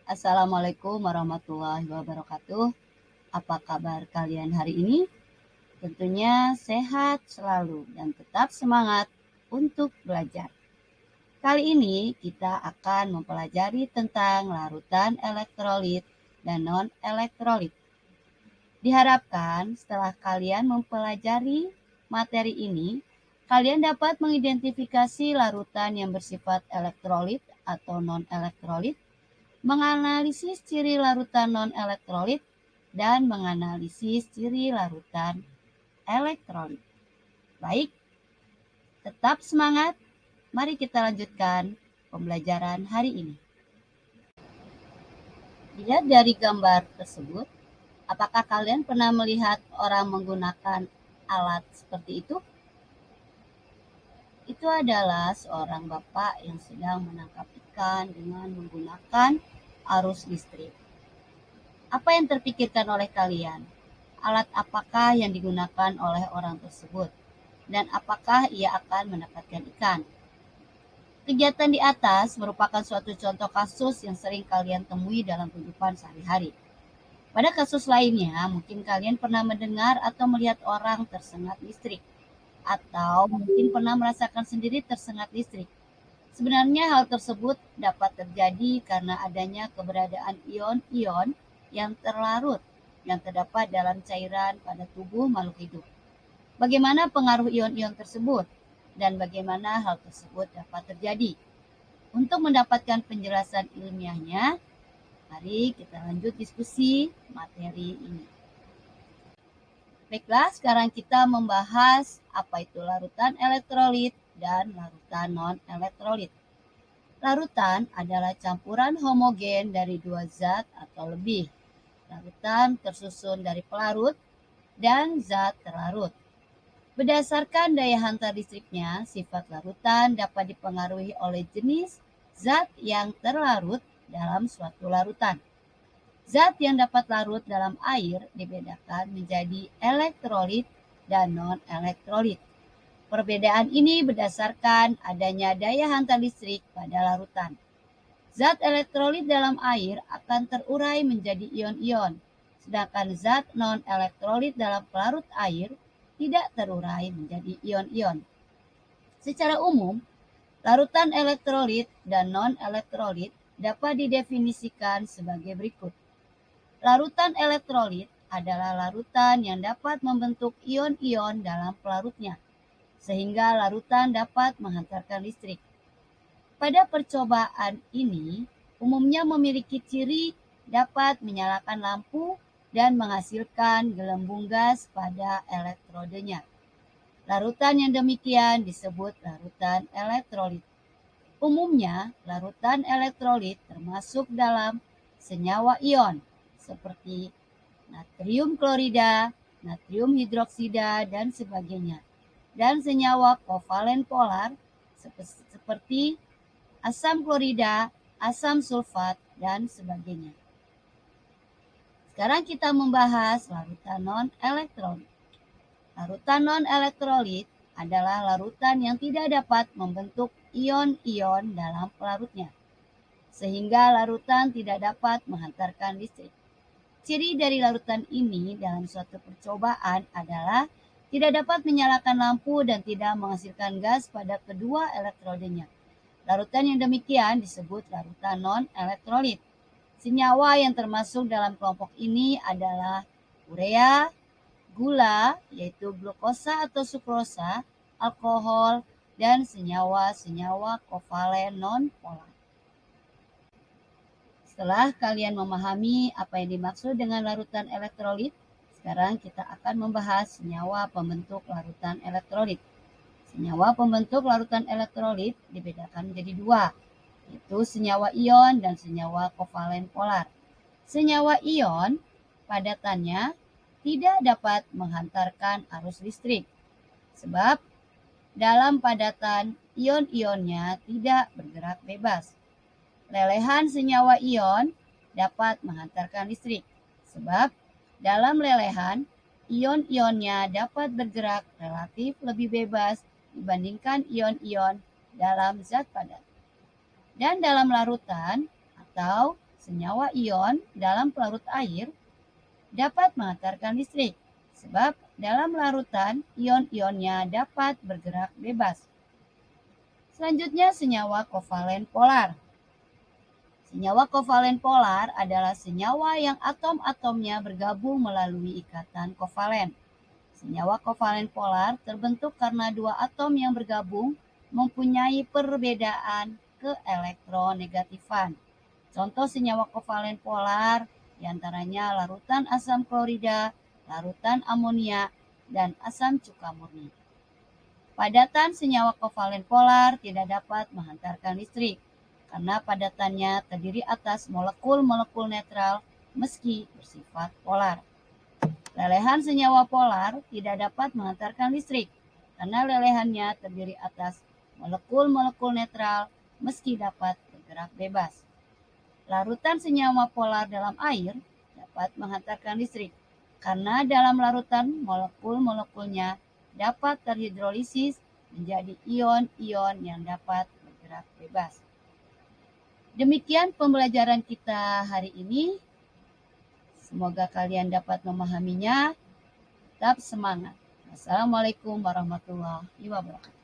Assalamualaikum warahmatullahi wabarakatuh. Apa kabar kalian hari ini? Tentunya sehat selalu dan tetap semangat untuk belajar. Kali ini kita akan mempelajari tentang larutan elektrolit dan non-elektrolit. Diharapkan setelah kalian mempelajari materi ini, kalian dapat mengidentifikasi larutan yang bersifat elektrolit atau non-elektrolit, menganalisis ciri larutan non-elektrolit, dan menganalisis ciri larutan elektrolit. Baik, tetap semangat. Mari kita lanjutkan pembelajaran hari ini. Dilihat dari gambar tersebut, apakah kalian pernah melihat orang menggunakan alat seperti itu? Itu adalah seorang bapak yang sedang menangkap ikan dengan menggunakan arus listrik. Apa yang terpikirkan oleh kalian? Alat apakah yang digunakan oleh orang tersebut? Dan apakah ia akan mendapatkan ikan? Kegiatan di atas merupakan suatu contoh kasus yang sering kalian temui dalam kehidupan sehari-hari. Pada kasus lainnya, mungkin kalian pernah mendengar atau melihat orang tersengat listrik, atau mungkin pernah merasakan sendiri tersengat listrik. Sebenarnya hal tersebut dapat terjadi karena adanya keberadaan ion-ion yang terlarut yang terdapat dalam cairan pada tubuh makhluk hidup. Bagaimana pengaruh ion-ion tersebut dan bagaimana hal tersebut dapat terjadi? Untuk mendapatkan penjelasan ilmiahnya, mari kita lanjut diskusi materi ini. Baiklah, sekarang kita membahas apa itu larutan elektrolit dan larutan non-elektrolit. Larutan adalah campuran homogen dari dua zat atau lebih. Larutan tersusun dari pelarut dan zat terlarut. Berdasarkan daya hantar listriknya, sifat larutan dapat dipengaruhi oleh jenis zat yang terlarut dalam suatu larutan. Zat yang dapat larut dalam air dibedakan menjadi elektrolit dan non-elektrolit. Perbedaan ini berdasarkan adanya daya hantar listrik pada larutan. Zat elektrolit dalam air akan terurai menjadi ion-ion, sedangkan zat non-elektrolit dalam pelarut air tidak terurai menjadi ion-ion. Secara umum, larutan elektrolit dan non-elektrolit dapat didefinisikan sebagai berikut. Larutan elektrolit adalah larutan yang dapat membentuk ion-ion dalam pelarutnya, sehingga larutan dapat menghantarkan listrik. Pada percobaan ini, umumnya memiliki ciri dapat menyalakan lampu dan menghasilkan gelembung gas pada elektrodenya. Larutan yang demikian disebut larutan elektrolit. Umumnya, larutan elektrolit termasuk dalam senyawa ion seperti natrium klorida, natrium hidroksida, dan sebagainya, dan senyawa kovalen polar seperti asam klorida, asam sulfat, dan sebagainya. Sekarang kita membahas larutan non-elektrolit. Larutan non-elektrolit adalah larutan yang tidak dapat membentuk ion-ion dalam pelarutnya, sehingga larutan tidak dapat menghantarkan listrik. Ciri dari larutan ini dalam suatu percobaan adalah tidak dapat menyalakan lampu dan tidak menghasilkan gas pada kedua elektrodenya. Larutan yang demikian disebut larutan non-elektrolit. Senyawa yang termasuk dalam kelompok ini adalah urea, gula, yaitu glukosa atau sukrosa, alkohol, dan senyawa-senyawa kovalen non-polar. Setelah kalian memahami apa yang dimaksud dengan larutan elektrolit, sekarang kita akan membahas senyawa pembentuk larutan elektrolit. Senyawa pembentuk larutan elektrolit dibedakan menjadi dua, yaitu senyawa ion dan senyawa kovalen polar. Senyawa ion padatannya tidak dapat menghantarkan arus listrik, sebab dalam padatan ion-ionnya tidak bergerak bebas. Lelehan senyawa ion dapat menghantarkan listrik, sebab dalam lelehan ion-ionnya dapat bergerak relatif lebih bebas dibandingkan ion-ion dalam zat padat. Dan dalam larutan atau senyawa ion dalam pelarut air dapat mengantarkan listrik, sebab dalam larutan ion-ionnya dapat bergerak bebas. Selanjutnya, senyawa kovalen polar. Senyawa kovalen polar adalah senyawa yang atom-atomnya bergabung melalui ikatan kovalen. Senyawa kovalen polar terbentuk karena dua atom yang bergabung mempunyai perbedaan keelektronegatifan. Contoh senyawa kovalen polar diantaranya larutan asam klorida, larutan amonia, dan asam cuka murni. Padatan senyawa kovalen polar tidak dapat menghantarkan listrik karena padatannya terdiri atas molekul-molekul netral meski bersifat polar. Lelehan senyawa polar tidak dapat menghantarkan listrik karena lelehannya terdiri atas molekul-molekul netral meski dapat bergerak bebas. Larutan senyawa polar dalam air dapat menghantarkan listrik karena dalam larutan molekul-molekulnya dapat terhidrolisis menjadi ion-ion yang dapat bergerak bebas. Demikian pembelajaran kita hari ini. Semoga kalian dapat memahaminya. Tetap semangat. Wassalamualaikum warahmatullahi wabarakatuh.